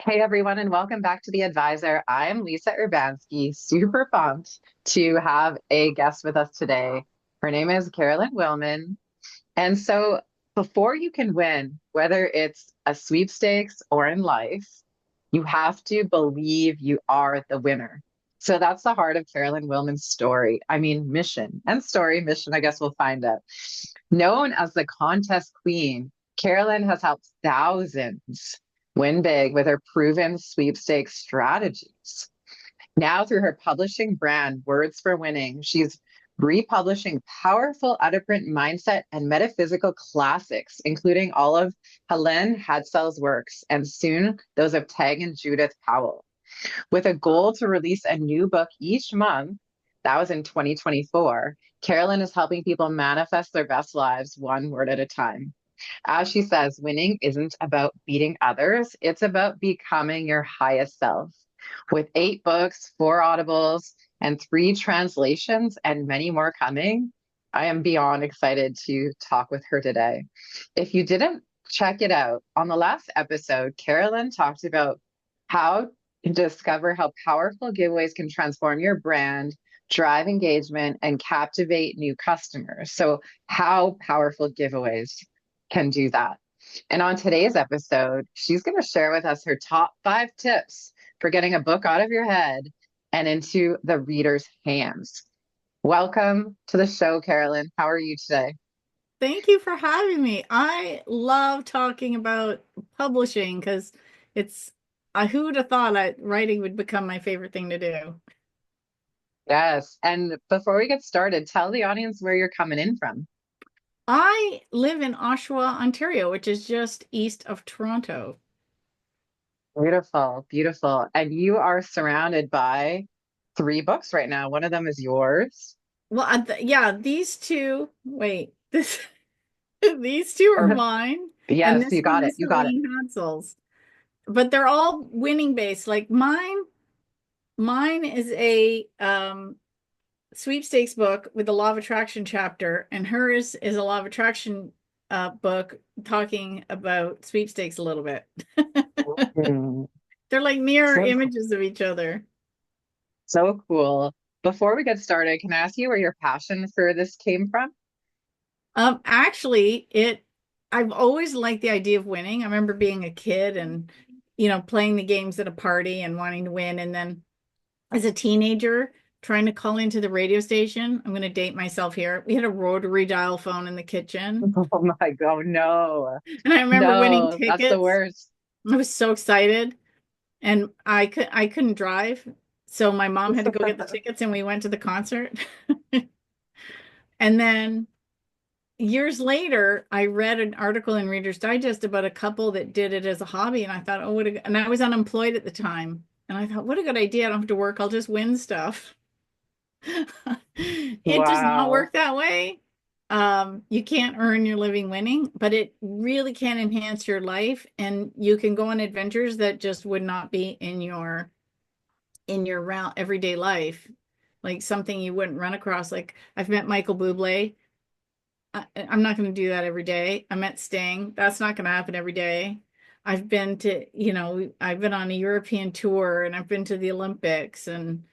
Hey everyone, and welcome back to The Advisor. I'm Lisa Urbanskias, super pumped to have a guest with us today. Her name is Carolyn Wilman. And so, before you can win, whether it's a sweepstakes or in life, you have to believe you are the winner. So, that's the heart of Carolyn Wilman's story. I mean, mission and story, mission, I guess we'll find out. Known as the contest queen, Carolyn has helped thousands win big with her proven sweepstakes strategies. Now, through her publishing brand, Words for Winning, she's republishing powerful out of print mindset and metaphysical classics, including all of Helen Hadsel's works and soon those of Tag and Judith Powell. With a goal to release a new book each month, that was in 2024, Carolyn is helping people manifest their best lives one word at a time. As she says, winning isn't about beating others, it's about becoming your highest self. With 8 books, 4 audibles, and 3 translations, and many more coming, I am beyond excited to talk with her today. If you didn't check it out, on the last episode, Carolyn talked about how to discover how powerful giveaways can transform your brand, drive engagement, and captivate new customers. So, how powerful giveaways can do that. And on today's episode, she's going to share with us her top 5 tips for getting a book out of your head and into the reader's hands. Welcome to the show, Carolyn. How are you today? Thank you for having me. I love talking about publishing because it's who would have thought writing would become my favorite thing to do. Yes. And before we get started, tell the audience where you're coming in from. I live in Oshawa, Ontario, which is just east of Toronto. Beautiful, beautiful. And you are surrounded by 3 books right now. One of them is yours. Well, yeah, these two, wait, this these two are mine, and Yes, this you got one it. is You got it. Celine Hansel's. But they're all winning based. Like mine is a sweepstakes book with the law of attraction chapter, and hers is a law of attraction book talking about sweepstakes a little bit. Mm. They're like mirror So images of each other. So cool. Before we get started, can I ask you where your passion for this came from? Actually, I've always liked the idea of winning. I remember being a kid and playing the games at a party and wanting to win, and then as a teenager trying to call into the radio station. I'm going to date myself here. We had a rotary dial phone in the kitchen, Oh my God, no. and I remember winning No, that's the tickets. worst. I was so excited, and I couldn't drive, so my mom had to go get the tickets, and we went to the concert. And then years later, I read an article in Reader's Digest about a couple that did it as a hobby, and I thought, oh, and I was unemployed at the time, and I thought, what a good idea! I don't have to work; I'll just win stuff. It does not Wow. work that way. You can't earn your living winning, but it really can enhance your life, and you can go on adventures that just would not be in your round everyday life, like something you wouldn't run across. Like I've met Michael Bublé. I'm not going to do that every day. I met Sting. That's not going to happen every day. I've been on a European tour and I've been to the Olympics and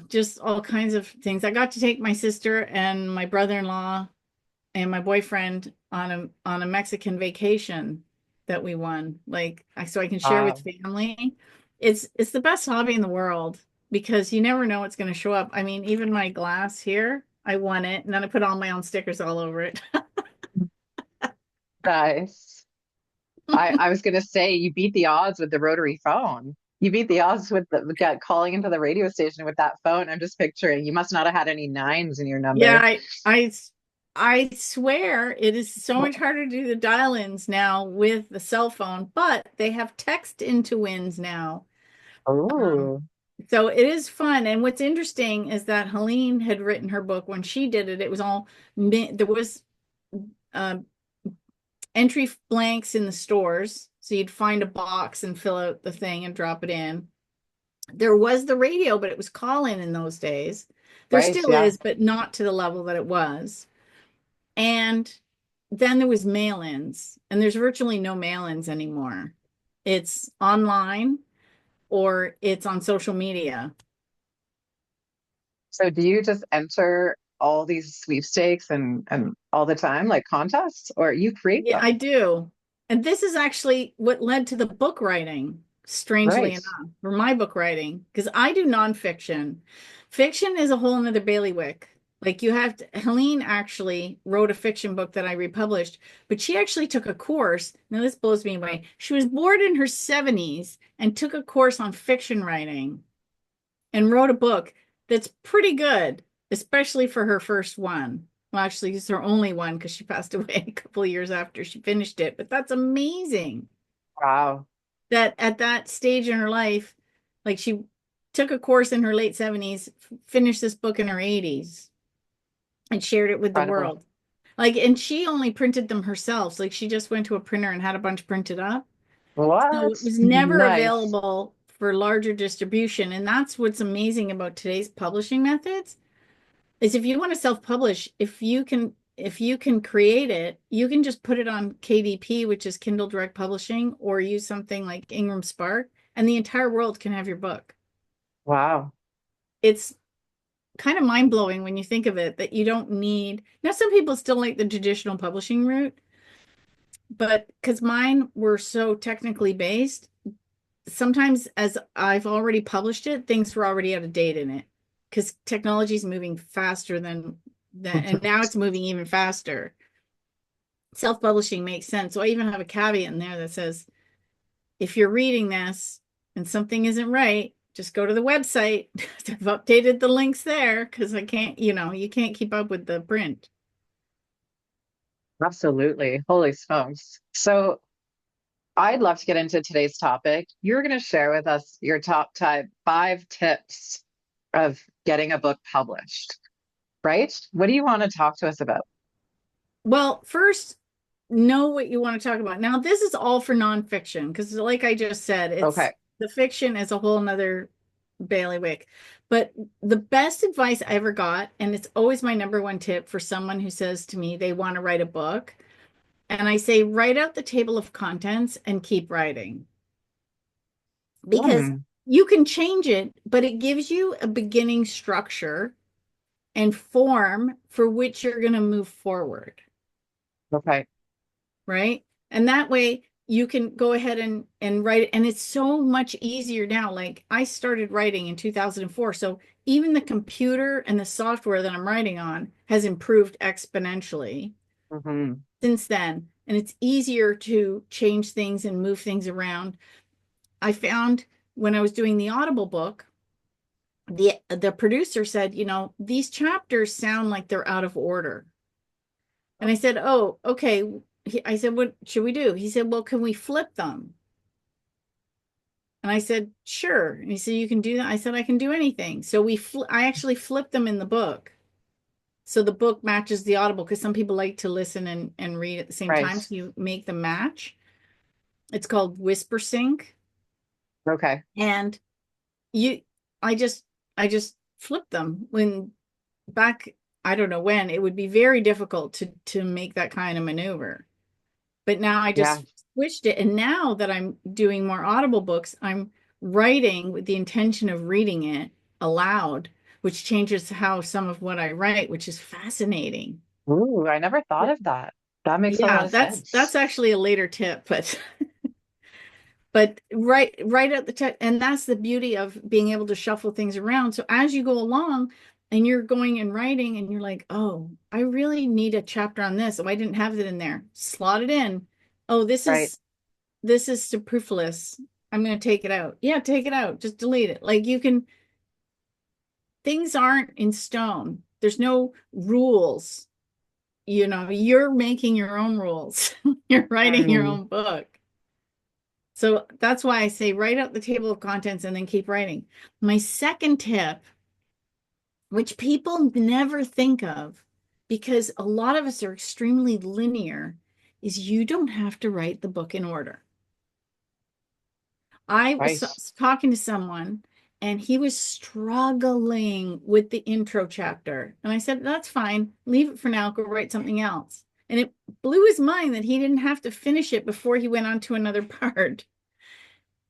just all kinds of things. I got to take my sister and my brother-in-law and my boyfriend on a Mexican vacation that we won. So I can share with family. It's the best hobby in the world because you never know what's going to show up. I mean, even my glass here, I won it, and then I put all my own stickers all over it. Nice. I was gonna say you beat the odds with the rotary phone. You beat the odds with calling into the radio station with that phone. I'm just picturing you must not have had any nines in your Yeah, number. I swear it is so much harder to do the dial-ins now with the cell phone, but they have text into wins now. Um, Oh, so it is fun. And what's interesting is that Helene had written her book when she did it. It was all there was uh, entry blanks in the stores, so you'd find a box and fill out the thing and drop it in. There was the radio, but it was call-in those days. There right. still Yeah. is, but not to the level that it was. And then there was mail-ins, and there's virtually no mail-ins anymore. it's online, or it's on social media. So do you just enter all these sweepstakes and all the time, like contests, or you create Yeah, I them? do. And this is actually what led to the book writing, strangely Right. enough, for my book writing, because I do nonfiction. Fiction is a whole nother bailiwick. Like you have to, Helene actually wrote a fiction book that I republished, but she actually took a course. Now this blows me away. She was bored in her 70s and took a course on fiction writing and wrote a book that's pretty good, especially for her first one. Well, actually, it's her only one because she passed away a couple of years after she finished it. But that's amazing Wow. that at that stage in her life, like she took a course in her late 70s, finished this book in her 80s, and shared it with the Incredible. world. Like, and she only printed them herself. Like, she just went to a printer and had a bunch printed up. So What? it was never Nice. available for larger distribution. And that's what's amazing about today's publishing methods is if you want to self-publish, if you can create it, you can just put it on KDP, which is Kindle Direct Publishing, or use something like Ingram Spark, and the entire world can have your book. Wow. It's kind of mind-blowing when you think of it that you don't need. Now, some people still like the traditional publishing route, but because mine were so technically based, sometimes as I've already published it, things were already out of date in it because technology is moving faster than that, and now it's moving even faster. Self-publishing makes sense. So I even have a caveat in there that says, if you're reading this and something isn't right, just go to the website. I've updated the links there because I can't, you can't keep up with the print. Absolutely. Holy smokes. So I'd love to get into today's topic. You're going to share with us your top type 5 tips of getting a book published, right? What do you want to talk to us about? Well, first, know what you want to talk about. Now, this is all for nonfiction because, like I just said, Okay. it's the fiction is a whole nother bailiwick. But the best advice I ever got, and it's always my number one tip for someone who says to me they want to write a book, and I say, write out the table of contents and keep writing because Hmm. you can change it, but it gives you a beginning structure and form for which you're going to move forward. Okay. Right? And that way you can go ahead and write it. And it's so much easier now. Like I started writing in 2004. So even the computer and the software that I'm writing on has improved exponentially Hmm. since then. And it's easier to change things and move things around. I found when I was doing the Audible book, the producer said, these chapters sound like they're out of order. And I said, oh, okay. I said, what should we do? He said, well, can we flip them? And I said, sure. And he said, you can do that. I said, I can do anything. So I actually flipped them in the book. So the book matches the Audible because some people like to listen and read at the same Right. time. So you make them match. It's called Whisper Sync. Okay. And you, I just flipped them when back, I don't know when, it would be very difficult to make that kind of maneuver. But now I Yeah. just switched it. And now that I'm doing more Audible books, I'm writing with the intention of reading it aloud, which changes how some of what I write, which is fascinating. Ooh, I never thought But of that. That makes a lot yeah, of that's sense. actually a later tip, but right at the tip, and that's the beauty of being able to shuffle things around. So as you go along and you're going and writing and you're like, oh, I really need a chapter on this. Oh, I didn't have it in there. Slot it in. Oh, this Right. is this is superfluous. I'm going to take it out. Yeah, take it out. Just delete it. Like you can, things aren't in stone. There's no rules. You're making your own rules. You're writing your Mm. own book. So that's why I say write out the table of contents and then keep writing. My second tip, which people never think of because a lot of us are extremely linear, is you don't have to write the book in order. I was Right. talking to someone and he was struggling with the intro chapter. And I said, that's fine. Leave it for now. Go write something else. And it blew his mind that he didn't have to finish it before he went on to another part.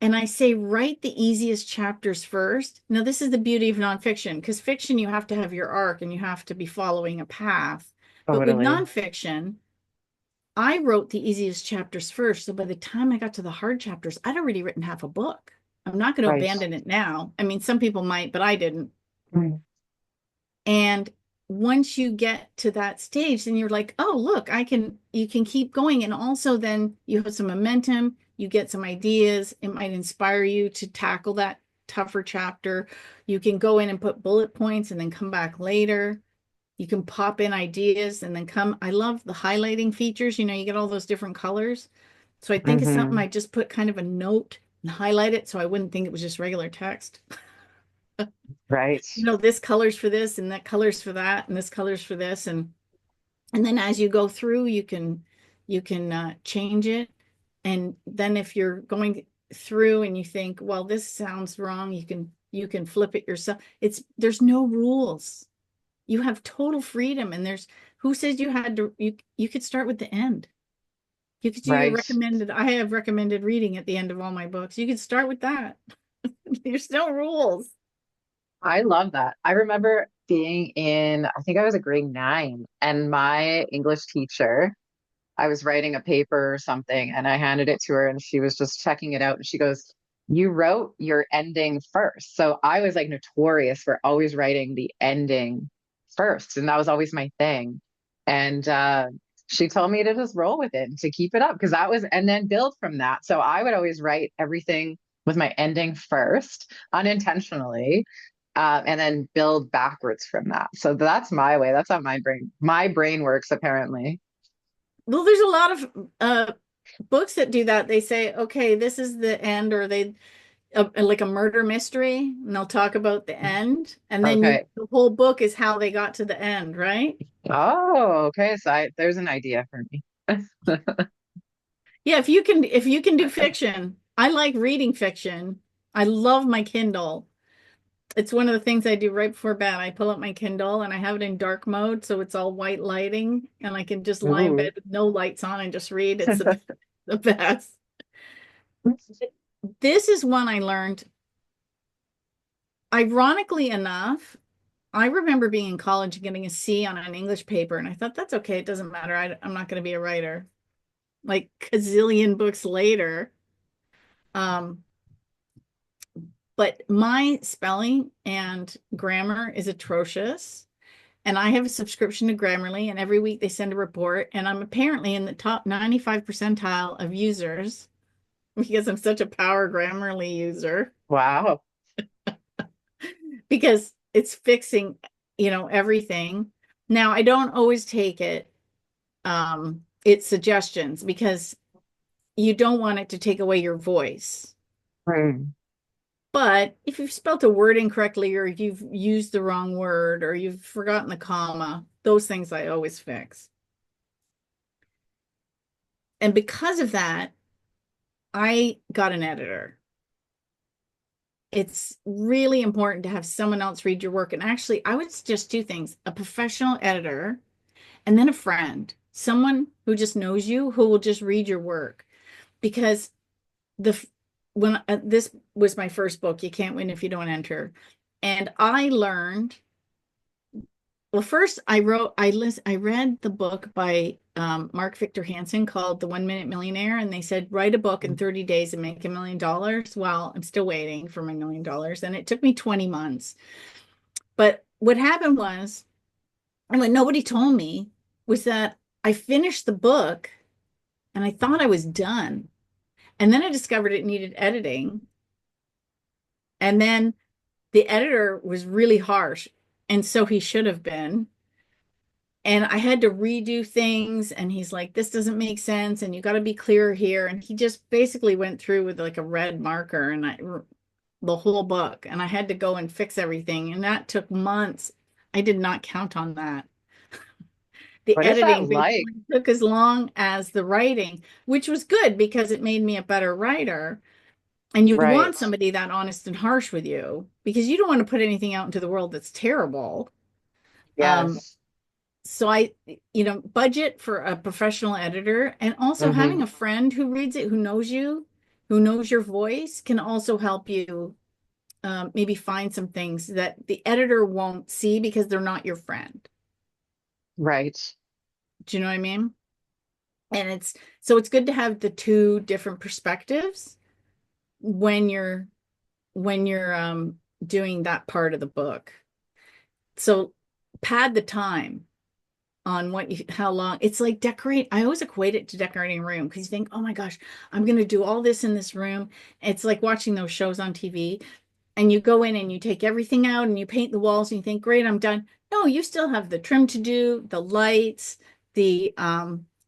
And I say, write the easiest chapters first. Now, this is the beauty of nonfiction, because fiction, you have to have your arc and you have to be following a path. But with Totally. nonfiction, I wrote the easiest chapters first. So by the time I got to the hard chapters, I'd already written half a book. I'm not going to Right. abandon it now. I mean, some people might, but I didn't. Mm. And once you get to that stage, then you're like, oh, look, you can keep going. And also then you have some momentum, you get some ideas. It might inspire you to tackle that tougher chapter. You can go in and put bullet points and then come back later. You can pop in ideas and then come. I love the highlighting features. You get all those different colors. So I think it's something Hmm. I just put kind of a note and highlight it so I wouldn't think it was just regular text. Right. This color's for this and that color's for that and this color's for this, and then as you go through you can change it. And then if you're going through and you think, well, this sounds wrong, you can flip it yourself. There's no rules. You have total freedom, and there's who says you had to you could start with the end. You could do your Right. recommended. I have recommended reading at the end of all my books. You could start with that. There's no rules. I love that. I remember being in, I think I was a grade 9, and my English teacher, I was writing a paper or something, and I handed it to her, and she was just checking it out. And she goes, "You wrote your ending first." So I was like notorious for always writing the ending first. And that was always my thing. And she told me to just roll with it and to keep it up because that was, and then build from that. So I would always write everything with my ending first, unintentionally, and then build backwards from that. So that's my way. That's how my brain works, apparently. Well, there's a lot of books that do that. They say, okay, this is the end, or like a murder mystery, and they'll talk about the end, and then Okay. the whole book is how they got to the end, right? Oh, okay. So there's an idea for me. Yeah, if you can do fiction, I like reading fiction. I love my Kindle. It's one of the things I do right before bed. I pull up my Kindle and I have it in dark mode, so it's all white lighting, and I can just lie in Ooh. bed with no lights on and just read. It's the best. This is one I learned. Ironically enough, I remember being in college and getting a C on an English paper, and I thought, that's okay. It doesn't matter. I'm not going to be a writer. Like a zillion books later. Um, but my spelling and grammar is atrocious. And I have a subscription to Grammarly, and every week they send a report. And I'm apparently in the top 95 percentile of users because I'm such a power Grammarly user, Wow. because it's fixing, everything. Now, I don't always take its suggestions, because you don't want it to take away your voice. Hmm. But if you've spelt a word incorrectly, or you've used the wrong word, or you've forgotten the comma, those things I always fix. And because of that, I got an editor. It's really important to have someone else read your work. And actually, I would suggest two things: a professional editor, and then a friend, someone who just knows you, who will just read your work. Because the when this was my first book, You Can't Win If You Don't Enter. And I learned, well, first I read the book by Mark Victor Hansen called The 1 Minute Millionaire, and they said, write a book in 30 days and make $1 million. Well, I'm still waiting for my $1 million, and it took me 20 months. But what happened was, and what nobody told me, was that I finished the book and I thought I was done. And then I discovered it needed editing. And then the editor was really harsh. And so he should have been. And I had to redo things. And he's like, this doesn't make sense. And you got to be clear here. And he just basically went through with like a red marker and the whole book. And I had to go and fix everything. And that took months. I did not count on that. The What is that editing like? basically took as long as the writing, which was good because it made me a better writer. And you Right. want somebody that honest and harsh with you, because you don't want to put anything out into the world that's terrible. Um, Yes. so budget for a professional editor, and also having Hmm. a friend who reads it, who knows you. who knows your voice can also help you maybe find some things that the editor won't see because they're not your friend. Right. Do you know what I mean? And it's good to have the two different perspectives when you're doing that part of the book. So pad the time on how long. It's like decorate. I always equate it to decorating a room because you think, oh my gosh, I'm going to do all this in this room. It's like watching those shows on TV, and you go in and you take everything out and you paint the walls and you think, great, I'm done. No, you still have the trim to do, the lights, the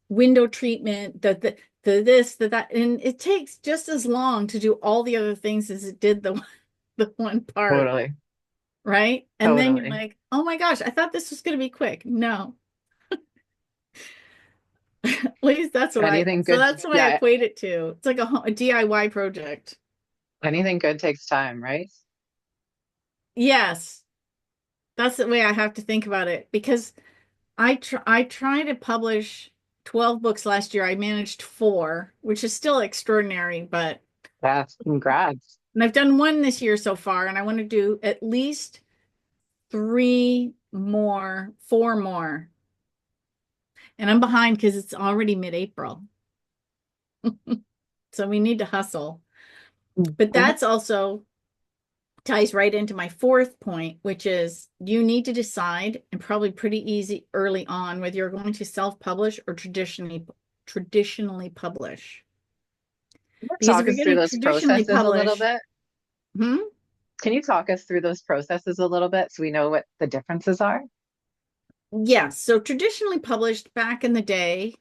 window treatment, the this, the that, and it takes just as long to do all the other things as it did the one part, Totally. right? And then you're Totally. like, oh my gosh, I thought this was going to be quick. No, at least that's what Anything so good, that's what I yeah, equate it to. It's like a DIY project. anything good takes time, right? Yes, that's the way I have to think about it because I tried to publish 12 books last year. I managed four, which is still extraordinary, but That's congrats. and I've done one this year so far, and I want to do at least three more, four more. And I'm behind because it's already mid-April. So we need to hustle. But Mhm. that's also ties right into my fourth point, which is you need to decide, and probably pretty easy early on, whether you're going to self-publish or traditionally publish. Because if Talk you're us going through to those traditionally processes a little publish, bit. hmm, Can you talk us through those processes a little bit so we know what the differences are? yes. So traditionally published back in the day,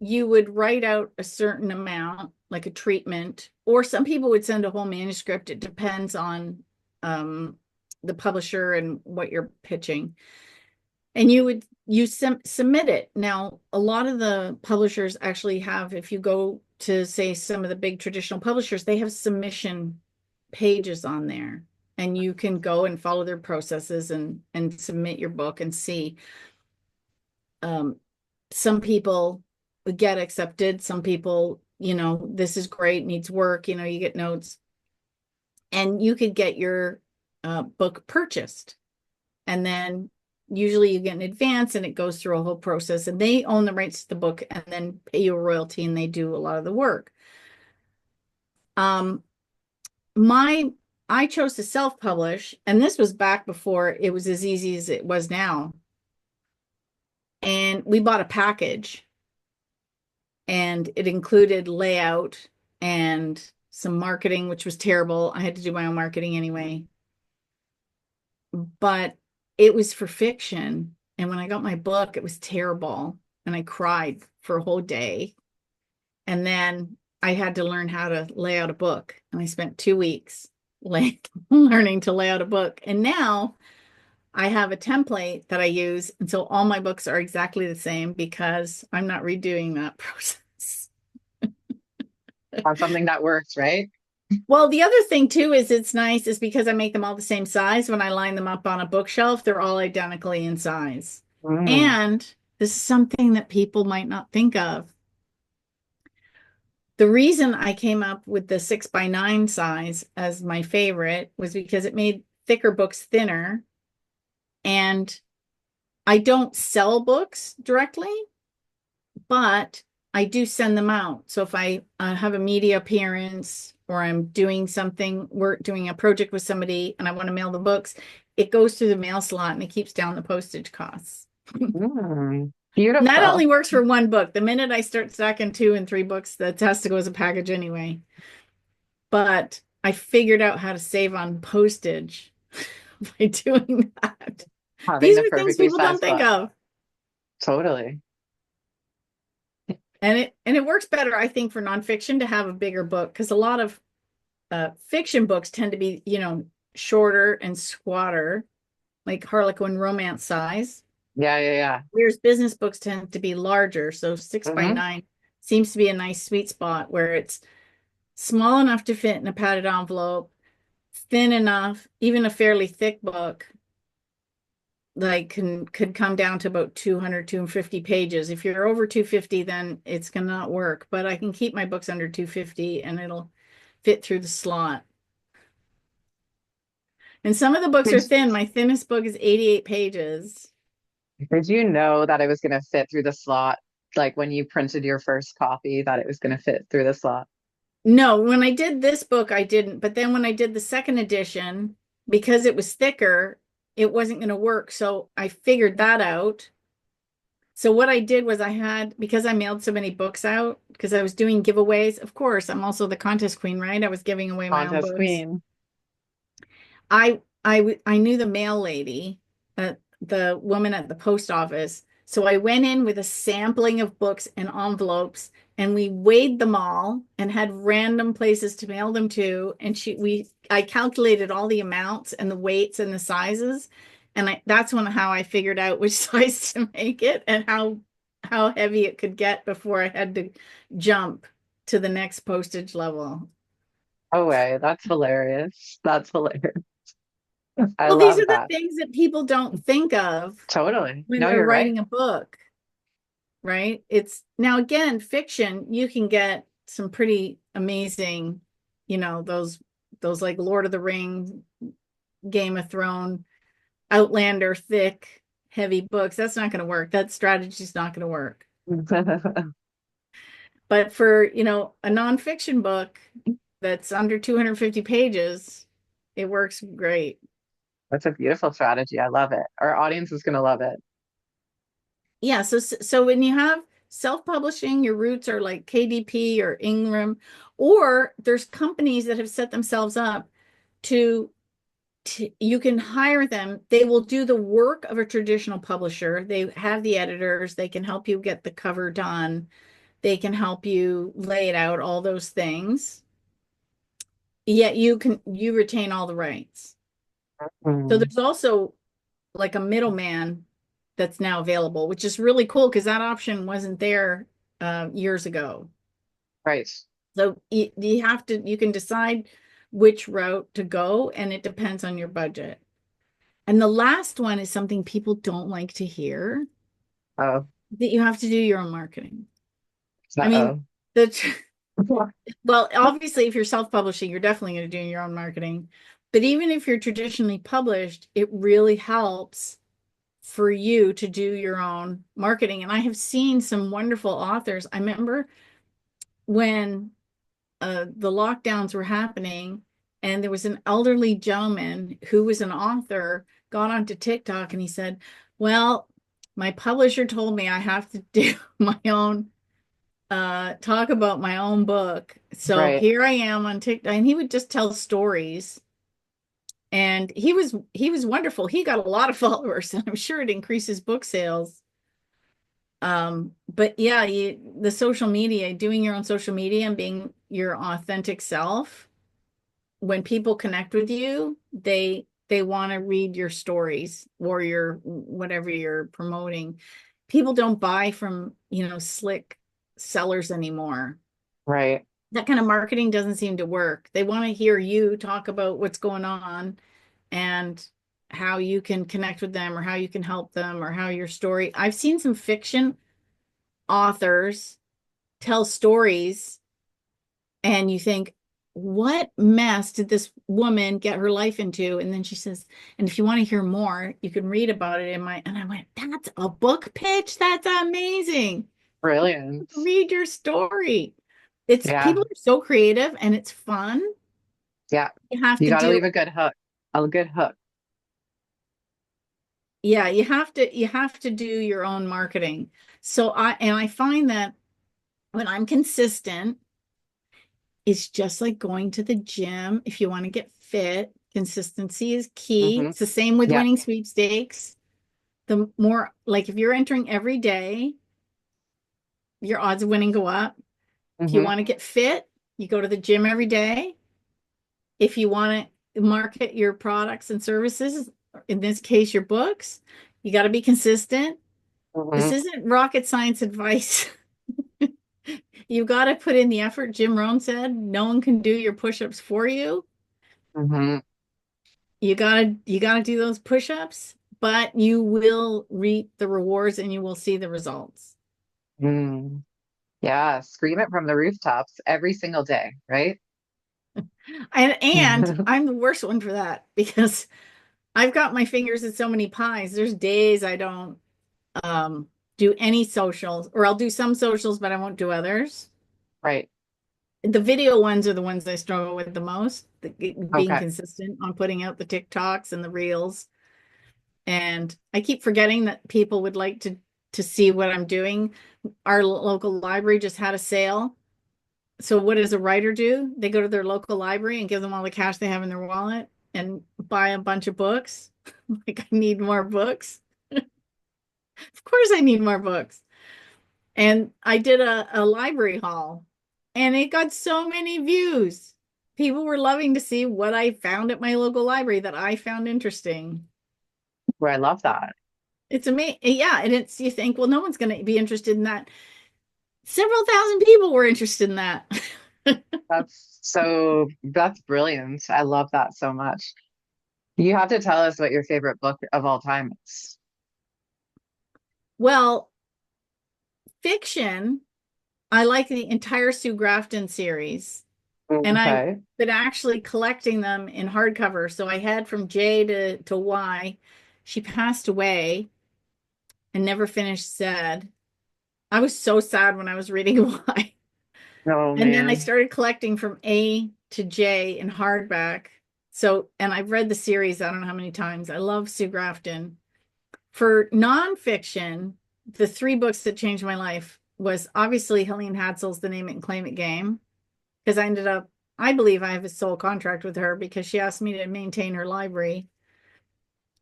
you would write out a certain amount, like a treatment, or some people would send a whole manuscript. It depends on um, the publisher and what you're pitching. And submit it. Now, a lot of the publishers actually have, if you go to say some of the big traditional publishers, they have submission pages on there. And you can go and follow their processes and submit your book and see. Um, some people get accepted, some people, this is great, needs work, you get notes, and you could get your book purchased. And then usually you get an advance and it goes through a whole process and they own the rights to the book and then pay you a royalty and they do a lot of the work. Um, my I chose to self-publish, and this was back before it was as easy as it was now. And we bought a package and it included layout and some marketing, which was terrible. I had to do my own marketing anyway. But it was for fiction. And when I got my book, it was terrible. And I cried for a whole day. And then I had to learn how to lay out a book. And I spent 2 weeks learning to lay out a book. And now I have a template that I use. And so all my books are exactly the same because I'm not redoing that process. On something that works, right? Well, the other thing too is it's nice is because I make them all the same size. When I line them up on a bookshelf, they're all identically in size. Mm. And this is something that people might not think of. The reason I came up with the 6x9 size as my favorite was because it made thicker books thinner. And I don't sell books directly, but I do send them out. So if I have a media appearance or I'm doing something, we're doing a project with somebody and I want to mail the books, it goes through the mail slot and it keeps down the postage costs. Mm. And that Beautiful. only works for one book. The minute I start stacking two and three books, that has to go as a package anyway. But I figured out how to save on postage by doing that. Having These the are things perfectly people don't sized think book. of. Totally. And it works better, I think, for nonfiction to have a bigger book because a lot of fiction books tend to be, shorter and squatter, like Harlequin romance size. Yeah, yeah, yeah. Whereas business books tend to be larger. So six by Hmm. nine seems to be a nice sweet spot where it's small enough to fit in a padded envelope, thin enough, even a fairly thick book, like could come down to about 200, 250 pages. If you're over 250, then it's gonna not work. But I can keep my books under 250 and it'll fit through the slot. And some of the books Did, are thin. My thinnest book is 88 pages. did you know that it was going to fit through the slot? Like when you printed your first copy, that it was going to fit through the slot? No, when I did this book, I didn't. But then when I did the second edition, because it was thicker, it wasn't going to work. So I figured that out. So what I did was because I mailed so many books out, because I was doing giveaways. Of course, I'm also the contest queen, right? I was giving away my own Contest books. queen. I knew the mail lady, the woman at the post office. So I went in with a sampling of books and envelopes, and we weighed them all and had random places to mail them to. And I calculated all the amounts and the weights and the sizes, and that's how I figured out which size to make it and how heavy it could get before I had to jump to the next postage level. Oh, way. That's hilarious. That's hilarious. I Well, these love are the that. things that people don't think of Totally. when No, they're you're right. writing a book, right? It's now again, fiction, you can get some pretty amazing, those like Lord of the Rings, Game of Thrones, Outlander, thick, heavy books. That's not going to work. That strategy is not going to work. But for, a nonfiction book that's under 250 pages, it works great. That's a beautiful strategy. I love it. Our audience is going to love it. Yeah, so when you have self-publishing, your roots are like KDP or Ingram, or there's companies that have set themselves up to, you can hire them. They will do the work of a traditional publisher. They have the editors, they can help you get the cover done, they can help you lay it out, all those things. Yet you retain all the rights. So Mm, there's also like a middleman that's now available, which is really cool because that option wasn't there years ago. right. So you can decide which route to go, and it depends on your budget. And the last one is something people don't like to hear, Oh, that you have to do your own marketing. I mean, uh-oh. the well, obviously, if you're self-publishing, you're definitely going to do your own marketing. But even if you're traditionally published, it really helps for you to do your own marketing. And I have seen some wonderful authors. I remember when the lockdowns were happening, and there was an elderly gentleman who was an author, got onto TikTok, and he said, well, my publisher told me I have to do my own talk about my own book. So Right. here I am on TikTok. And he would just tell stories. And he was wonderful. He got a lot of followers, and I'm sure it increases book sales. But yeah, the social media, doing your own social media and being your authentic self, when people connect with you, they want to read your stories or your whatever you're promoting. People don't buy from, slick sellers anymore. Right. That kind of marketing doesn't seem to work. They want to hear you talk about what's going on and how you can connect with them or how you can help them or how your story. I've seen some fiction authors tell stories, and you think, what mess did this woman get her life into? And then she says, and if you want to hear more, you can read about it in my, and I went, that's a book pitch. That's amazing. Brilliant. Read your story. It's Yeah. people are so creative and it's fun. Yeah. You have You to got to do, leave a good hook. A good hook. yeah, you have to do your own marketing. So I find that when I'm consistent, it's just like going to the gym. If you want to get fit, consistency is key. Hmm. It's the same with Yeah. winning sweepstakes. The more, like, if you're entering every day, your odds of winning go up. If you Hmm. want to get fit, you go to the gym every day. If you want to market your products and services, in this case, your books, you got to be consistent. This Hmm. isn't rocket science advice. You've got to put in the effort. Jim Rohn said, no one can do your push-ups for you. Hmm. You gotta do those push-ups, but you will reap the rewards and you will see the results. Mm. Yeah. Scream it from the rooftops every single day, right? And I'm the worst one for that because I've got my fingers in so many pies. There's days I don't um do any socials, or I'll do some socials, but I won't do others. Right. The video ones are the ones I struggle with the most, being Okay. consistent on putting out the TikToks and the reels. And I keep forgetting that people would like to see what I'm doing. Our local library just had a sale. So what does a writer do? They go to their local library and give them all the cash they have in their wallet and buy a bunch of books. Like I need more books. Of course I need more books. And I did a library haul and it got so many views. People were loving to see what I found at my local library that I found interesting. Where I love that. It's amazing. Yeah. And it's, you think, well, no one's going to be interested in that. Several thousand people were interested in that. That's brilliant. I love that so much. You have to tell us what your favorite book of all time is. Well, fiction, I like the entire Sue Grafton series. And I've Okay. been actually collecting them in hardcover. So I had from J to Y. She passed away and never finished Z. I was so sad when I was reading Y. Oh And then I man. started collecting from A to J in hardback. So, and I've read the series, I don't know how many times. I love Sue Grafton. For nonfiction, the three books that changed my life was obviously Helene Hadsel's The Name It and Claim It game, because I ended up, I believe I have a sole contract with her because she asked me to maintain her library.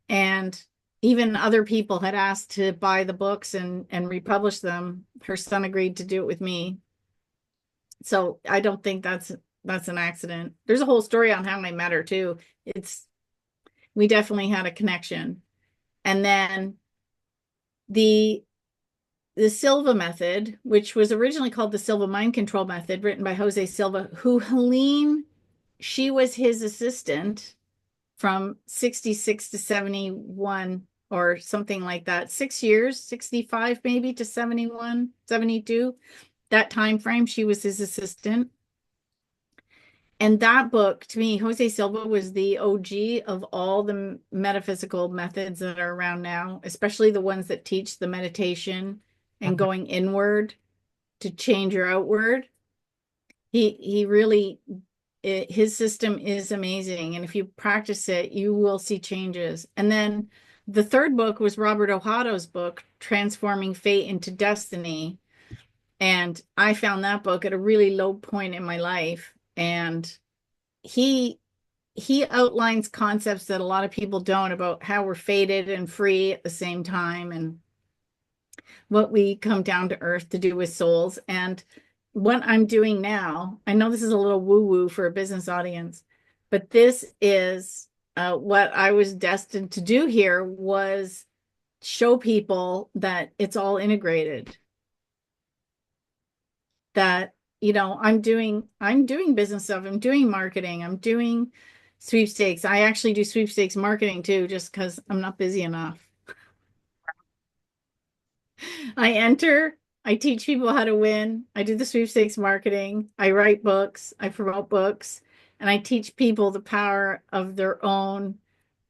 And even other people had asked to buy the books and republish them. Her son agreed to do it with me. So I don't think that's an accident. There's a whole story on how I met her too. It's we definitely had a connection. And then the the Silva method, which was originally called the Silva mind control method, written by Jose Silva, who Helene, she was his assistant from 66 to 71 or something like that. 6 years, 65 maybe to 71, 72. That time frame, she was his assistant. And that book, to me, Jose Silva was the OG of all the metaphysical methods that are around now, especially the ones that teach the meditation and Mhm. going inward to change your outward. He really his system is amazing, and if you practice it, you will see changes. And then the third book was Robert Ohato's book, Transforming Fate into Destiny, and I found that book at a really low point in my life, and he he outlines concepts that a lot of people don't about how we're fated and free at the same time and what we come down to earth to do with souls. And what I'm doing now, I know this is a little woo-woo for a business audience, but this is what I was destined to do here was show people that it's all integrated. That, I'm doing business stuff, I'm doing marketing, I'm doing sweepstakes. I actually do sweepstakes marketing too, just because I'm not busy enough. I enter, I teach people how to win. I do the sweepstakes marketing. I write books, I promote books, and I teach people the power of their own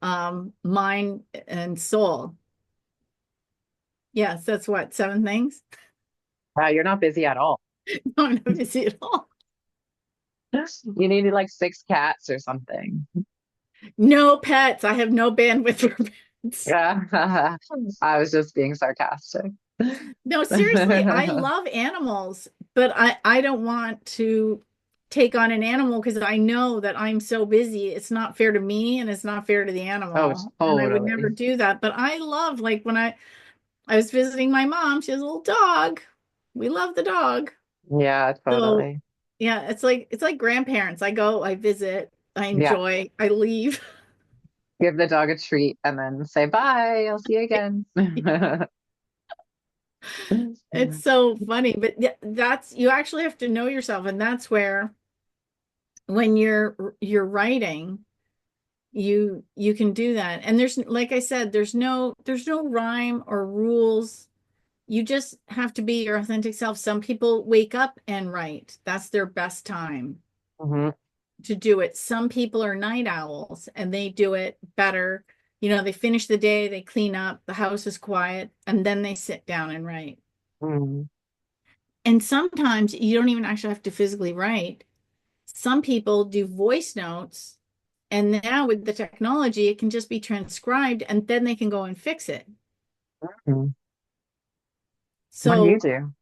mind and soul. Yes, that's what, seven things? Wow, you're not busy at all. No, I'm not busy at all. You need like six cats or something. No pets. I have no bandwidth for pets. Yeah. I was just being sarcastic. No, seriously, I love animals, but I don't want to take on an animal because I know that I'm so busy. It's not fair to me and it's not fair to the Oh, animal. And I would never totally. do that. But I love like when I was visiting my mom, she has a little dog. We love the dog. Yeah, So totally. yeah, it's like grandparents. I go, I visit, I Yeah. enjoy, I leave. Give the dog a treat and then say bye. I'll see you again. It's so funny, but that's you actually have to know yourself, and that's where when you're writing, you can do that. And there's, like I said, there's no rhyme or rules. You just have to be your authentic self. Some people wake up and write. That's their best time. Mhm. to do it. Some people are night owls and they do it better. They finish the day, they clean up, the house is quiet, and then they sit down and write. Mm, And sometimes you don't even actually have to physically write. Some people do voice notes, and now with the technology, it can just be transcribed and then they can go and fix it. mm. What do you So do?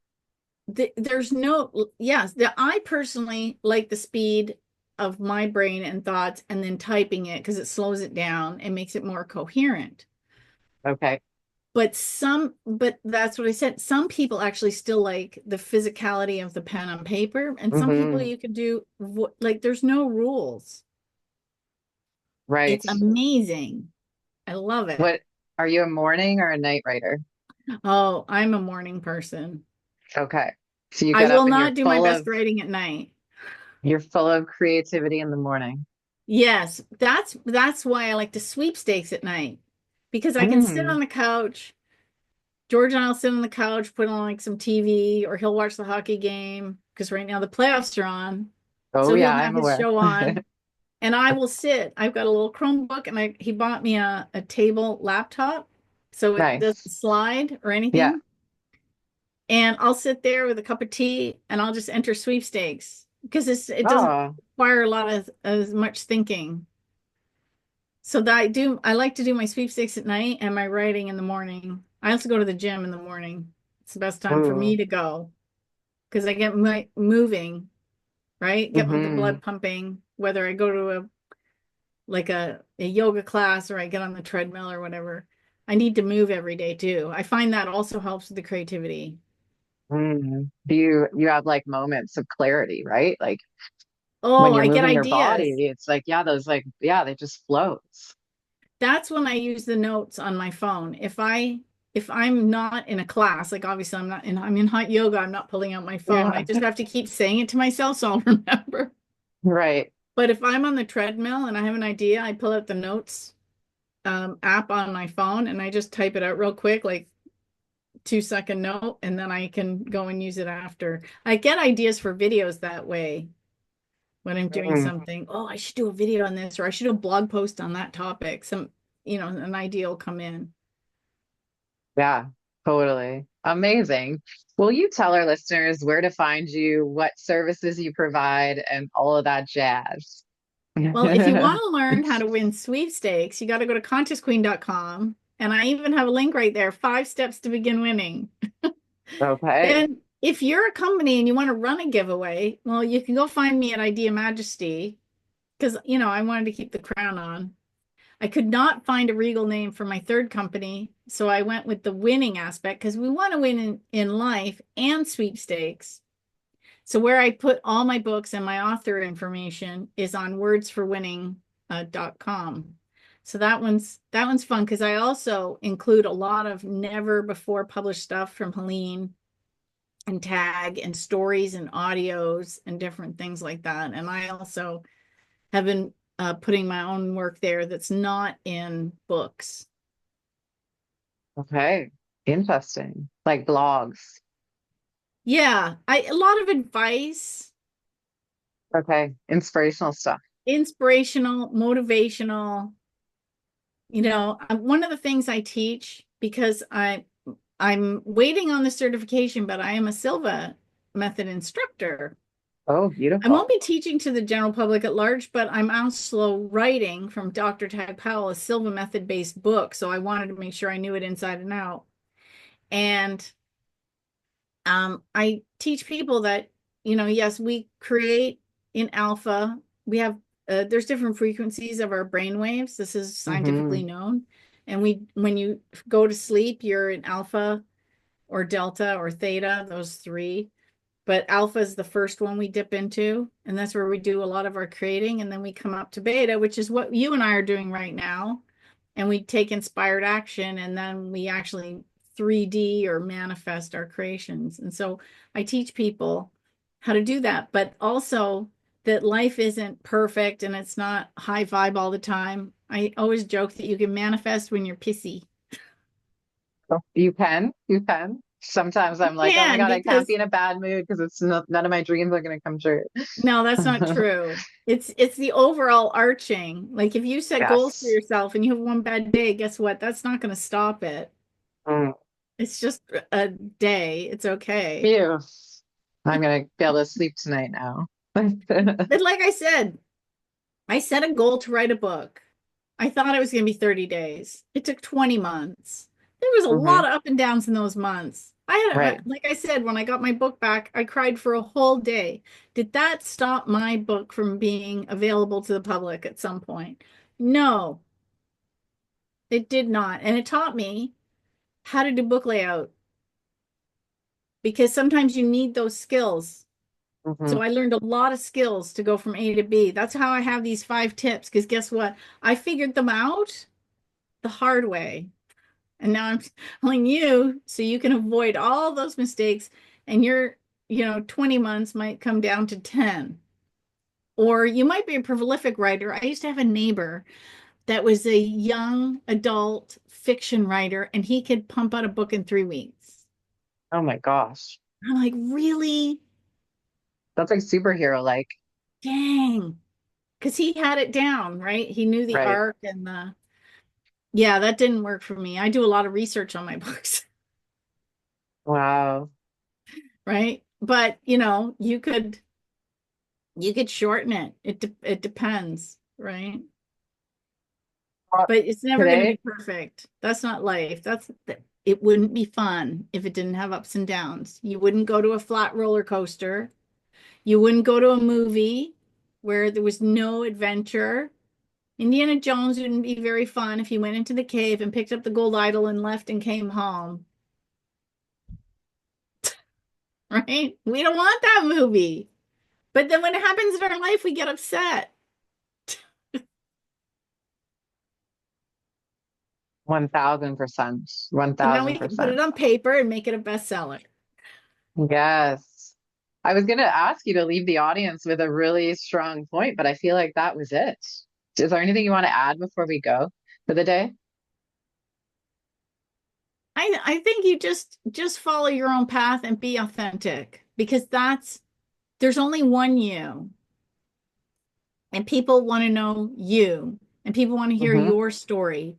there's no, yes, I personally like the speed of my brain and thoughts and then typing it because it slows it down and makes it more coherent. Okay. But that's what I said. Some people actually still like the physicality of the pen on paper, and some people Hmm. you could do like there's no rules. Right. It's amazing. I love it. What are you, a morning or a night writer? Oh, I'm a morning person. Okay. So you I get up will and not do my best writing at night. you're full of creativity in the morning. Yes, that's why I like to sweepstakes at night because I can sit Mm. on the couch. George and I'll sit on the couch, put on like some TV, or he'll watch the hockey game because right now the playoffs are on. Oh So yeah, he'll have I'm his aware. show on, and I will sit. I've got a little Chromebook, and he bought me a table laptop, so it doesn't Nice. slide or Yeah. anything. And I'll sit there with a cup of tea, and I'll just enter sweepstakes because it doesn't Oh. require a lot of as much thinking. So that I like to do my sweepstakes at night and my writing in the morning. I also go to the gym in the morning. It's the best time for me Ooh. to go because I get my moving, right? Get the Hmm. blood pumping, whether I go to a yoga class or I get on the treadmill or whatever. I need to move every day too. I find that also helps with the creativity. Mm. Do you have like moments of clarity, right? Like when Oh, you're I get moving your ideas. body, it's like, yeah, those like, yeah, they just floats. That's when I use the notes on my phone. If I'm not in a class, like obviously I'm in hot yoga, I'm not pulling out my phone. I Yeah. just have to keep saying it to myself so I'll remember. Right. But if I'm on the treadmill and I have an idea, I pull out the notes app on my phone and I just type it out real quick, like 2-second note, and then I can go and use it after. I get ideas for videos that way when I'm doing Mm. something. Oh, I should do a video on this, or I should do a blog post on that topic. An idea will come in. Yeah, totally. Amazing. Will you tell our listeners where to find you, what services you provide, and all of that jazz? Well, if you want to learn how to win sweepstakes, you got to go to contestqueen.com. And I even have a link right there, 5 steps to begin winning. Okay. Then, if you're a company and you want to run a giveaway, well, you can go find me at Idea Majesty because, I wanted to keep the crown on. I could not find a regal name for my third company. So I went with the winning aspect because we want to win in life and sweepstakes. So where I put all my books and my author information is on wordsforwinning.com. So that one's fun because I also include a lot of never before published stuff from Helene and Tag and stories and audios and different things like that. And I also have been putting my own work there that's not in books. Okay. Interesting. Like blogs. Yeah, a lot of advice, Okay. Inspirational stuff. inspirational, motivational. One of the things I teach because I'm waiting on the certification, but I am a Silva method instructor. Oh, I won't beautiful. be teaching to the general public at large, but I'm also writing from Dr. Tag Powell a Silva method based book. So I wanted to make sure I knew it inside and out. And I teach people that, yes, we create in alpha. We have there's different frequencies of our brain waves. This is Hmm. scientifically known. And when you go to sleep, you're in alpha or delta or theta, those three. But alpha is the first one we dip into, and that's where we do a lot of our creating. And then we come up to beta, which is what you and I are doing right now. And we take inspired action, and then we actually 3D or manifest our creations. And so I teach people how to do that, but also that life isn't perfect and it's not high vibe all the time. I always joke that you can manifest when you're pissy. You can. You can. Sometimes I'm like, oh my can God, I can't be because in a bad mood because none of my dreams are going to come true. no, that's not true. It's the overall arching. Like if you set goals for Yes. yourself and you have one bad day, guess what? That's not going to stop it. Mm. It's just a day. It's okay. Phew. I'm going to be able to sleep tonight now. But like I set a goal to write a book. I thought it was going to be 30 days. It took 20 months. There was a Hmm. lot of up and downs in those months. Right. Like I said, when I got my book back, I cried for a whole day. Did that stop my book from being available to the public at some point? No, it did not. And it taught me how to do book layout because sometimes you need those skills. Hmm. So I learned a lot of skills to go from A to B. That's how I have these 5 tips. Because guess what? I figured them out the hard way. And now I'm telling you so you can avoid all those mistakes and your, 20 months might come down to 10. Or you might be a prolific writer. I used to have a neighbor that was a young adult fiction writer and he could pump out a book in 3 weeks. Oh my gosh. I'm like, really? That's like superhero like. Dang. Because he had it down, right? He knew the Right. arc and yeah, that didn't work for me. I do a lot of research on my books, Wow. right? But, you could shorten it. It depends, right? Well, But it's never going to today, be perfect. That's not life. It wouldn't be fun if it didn't have ups and downs. You wouldn't go to a flat roller coaster. You wouldn't go to a movie where there was no adventure. Indiana Jones wouldn't be very fun if he went into the cave and picked up the gold idol and left and came home, right? We don't want that movie. But then when it happens in our life, we get upset. 1000%. And then we can put 1000%. it on paper and make it a bestseller. Yes. I was going to ask you to leave the audience with a really strong point, but I feel like that was it. Is there anything you want to add before we go for the day? I think you just follow your own path and be authentic because there's only one you and people want to know you and people want to hear Hmm. your story.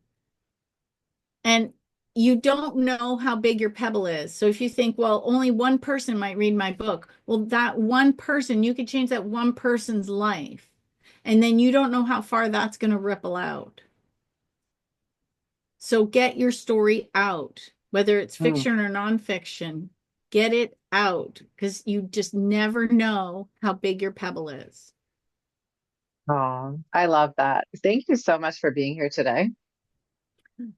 And you don't know how big your pebble is. So if you think, well, only one person might read my book, well, that one person, you could change that one person's life. And then you don't know how far that's going to ripple out. So get your story out, whether it's Mm. fiction or nonfiction, get it out because you just never know how big your pebble is. Oh, I love that. Thank you so much for being here today.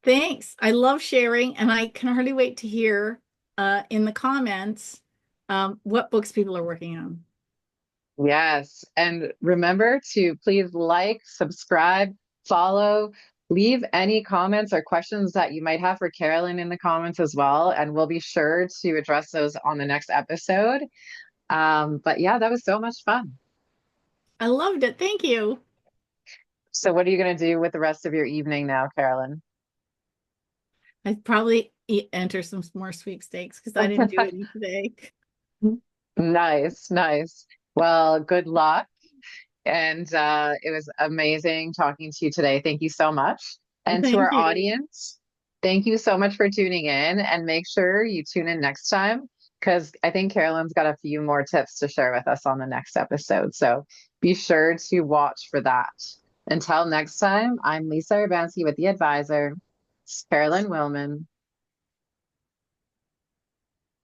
Thanks. I love sharing, and I can hardly wait to hear in the comments what books people are working on. Yes. And remember to please like, subscribe, follow, leave any comments or questions that you might have for Carolyn in the comments as well. And we'll be sure to address those on the next episode. But yeah, that was so much fun. I loved it. Thank you. So, what are you going to do with the rest of your evening now, Carolyn? I'd probably enter some more sweepstakes because I didn't do any today. Nice, nice. Well, good luck. And it was amazing talking to you today. Thank you so much. And to Thank our you. audience, thank you so much for tuning in. And make sure you tune in next time because I think Carolyn's got a few more tips to share with us on the next episode. So be sure to watch for that. Until next time, I'm Lisa Urbanski with The Advisor. It's Carolyn Wilman.